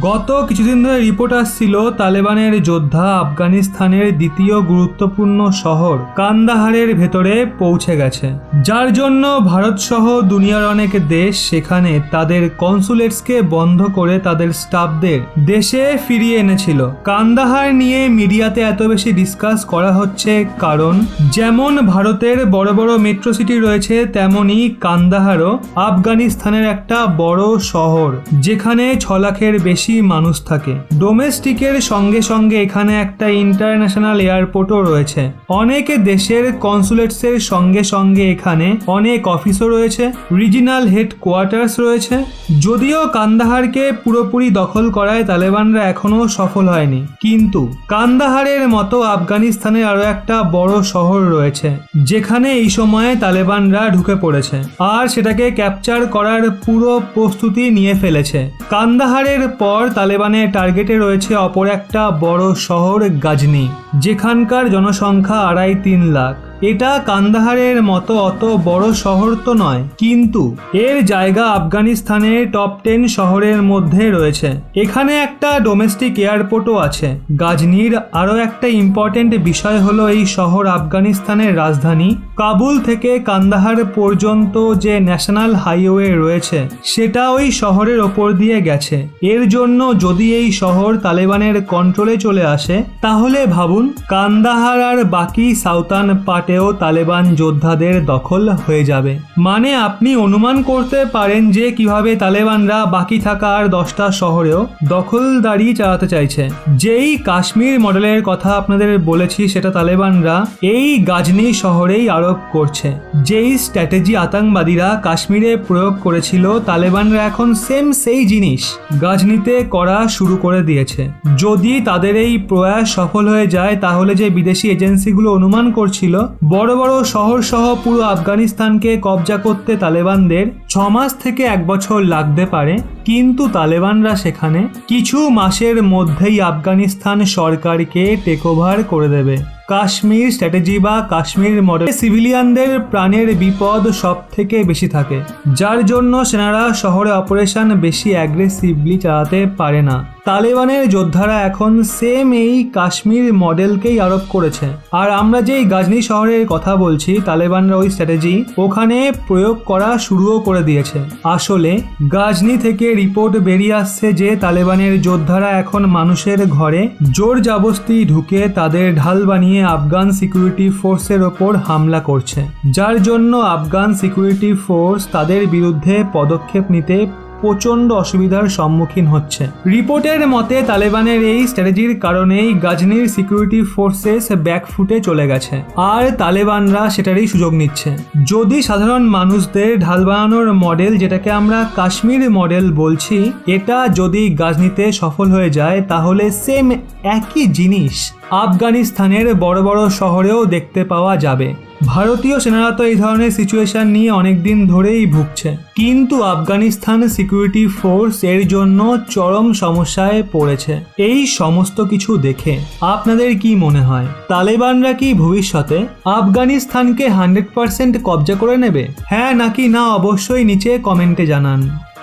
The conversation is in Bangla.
গত কিছুদিন ধরে রিপোর্ট আসছিল তালেবানের যোদ্ধা আফগানিস্তানের দ্বিতীয় গুরুত্বপূর্ণ শহর কান্দাহারের ভেতরে পৌঁছে গেছে, যার জন্য ভারত সহ দুনিয়ার অনেক দেশ সেখানে তাদের কনসুলেটসকে বন্ধ করে তাদের স্টাফদের দেশে ফিরিয়ে এনেছিল। কান্দাহার নিয়ে মিডিয়াতে এত বেশি ডিসকাস করা হচ্ছে কারণ যেমন ভারতের বড় বড় মেট্রো সিটি রয়েছে, তেমনি কান্দাহারও আফগানিস্তানের একটা বড় শহর যেখানে 6 লাখের বেশি মানুষ থাকে। ডোমেস্টিকের সঙ্গে সঙ্গে এখানে একটা ইন্টারন্যাশনাল এয়ারপোর্টও রয়েছে। অনেক দেশের কনসুলেটসের সঙ্গে সঙ্গে এখানে অনেক অফিসও রয়েছে, রিজিনাল হেডকোয়ার্টার্স রয়েছে। যদিও কান্দাহারকে পুরোপুরি দখল করায় তালেবানরা এখনো সফল হয়নি, কিন্তু কান্দাহারের মতো আফগানিস্তানের আরো একটা বড় শহর রয়েছে যেখানে এই সময়ে তালেবানরা ঢুকে পড়েছে আর সেটাকে ক্যাপচার করার পুরো প্রস্তুতি নিয়ে ফেলেছে। কান্দাহারের পর তালেবানের টার্গেটে রয়েছে অপর একটা বড় শহর গাজনি, যেখানকার জনসংখ্যা 2.5-3 লাখ। এটা কান্দাহারের মতো অত বড় শহর তো নয়, কিন্তু এর জায়গা আফগানিস্তানের টপ 10 শহরের মধ্যে রয়েছে। এখানে একটা ডোমেস্টিক এয়ারপোর্টও আছে। গাজনির আরও একটা ইম্পর্টেন্ট বিষয় হলো এই শহর আফগানিস্তানের রাজধানী। কাবুল থেকে কান্দাহার পর্যন্ত যে ন্যাশনাল হাইওয়ে রয়েছে সেটা ওই শহরের ওপর দিয়ে গেছে। এর জন্য যদি এই শহর তালেবানের কন্ট্রোলে চলে আসে তাহলে ভাবুন কান্দাহার আর বাকি সাউথার্ন পার্টেও তালেবান যোদ্ধাদের দখল হয়ে যাবে। মানে আপনি অনুমান করতে পারেন যে কিভাবে তালেবানরা বাকি থাকা আর 10টা শহরেও দখলদারি চালাতে চাইছে। যেই কাশ্মীর মডেলের কথা আপনাদের বলেছি সেটা তালেবানরা এই গাজনি শহরেই আরোপ করছে। যেই স্ট্র্যাটেজি আতঙ্কবাদীরা কাশ্মীরে প্রয়োগ করেছিল তালেবানরা এখন সেই জিনিস গাজনিতে করা শুরু করে দিয়েছে। যদি তাদের এই প্রয়াস সফল হয়ে যায় তাহলে যে বিদেশি এজেন্সিগুলো অনুমান করছিল বড় বড় শহর সহ পুরো আফগানিস্তানকে কবজা করতে তালেবানদের 6 মাস থেকে 1 বছর লাগতে পারে, কিন্তু তালেবানরা সেখানে কিছু মাসের মধ্যেই আফগানিস্তান সরকারকে টেক ওভার করে দেবে। কাশ্মীর স্ট্র্যাটেজি বা কাশ্মীর মডেল সিভিলিয়ানদের প্রাণের বিপদ সব থেকে বেশি থাকে, যার জন্য সেনারা শহরে অপারেশন বেশি অ্যাগ্রেসিভলি চালাতে পারে না। তালেবানের যোদ্ধারা এখন এই কাশ্মীর মডেলকেই আরোপ করেছে। আর আমরা যেই গাজনি শহরের কথা বলছি তালেবানরা ওই স্ট্র্যাটেজি ওখানে প্রয়োগ করা শুরুও করে দিয়েছে। আসলে গাজনি থেকে রিপোর্ট বেরিয়ে আসছে যে তালেবানের যোদ্ধারা এখন মানুষের ঘরে জোর জবরদস্তি ঢুকে তাদের ঢাল বানিয়ে আফগান সিকিউরিটি ফোর্সের ওপর হামলা করছে, যার জন্য আফগান সিকিউরিটি ফোর্স তাদের বিরুদ্ধে পদক্ষেপ নিতে প্রচণ্ড অসুবিধার সম্মুখীন হচ্ছে। রিপোর্টের মতে তালেবানের এই স্ট্র্যাটেজির কারণেই গাজনির সিকিউরিটি ফোর্সেস ব্যাকফুটে চলে গেছে আর তালেবানরা সেটারই সুযোগ নিচ্ছে। যদি সাধারণ মানুষদের ঢাল বানানোর মডেল, যেটাকে আমরা কাশ্মীর মডেল বলছি, এটা যদি গাজনিতে সফল হয়ে যায় তাহলে একই জিনিস আফগানিস্তানের বড় বড় শহরেও দেখতে পাওয়া যাবে। ভারতীয় সেনারা তো এই ধরনের সিচুয়েশন নিয়ে অনেকদিন ধরেই ভুগছে, কিন্তু আফগানিস্তান সিকিউরিটি ফোর্স এর জন্য চরম সমস্যায় পড়েছে। এই সমস্ত কিছু দেখে আপনাদের কি মনে হয়, তালেবানরা কি ভবিষ্যতে আফগানিস্তানকে 100% কবজা করে নেবে? হ্যাঁ নাকি না অবশ্যই নিচে কমেন্টে জানান।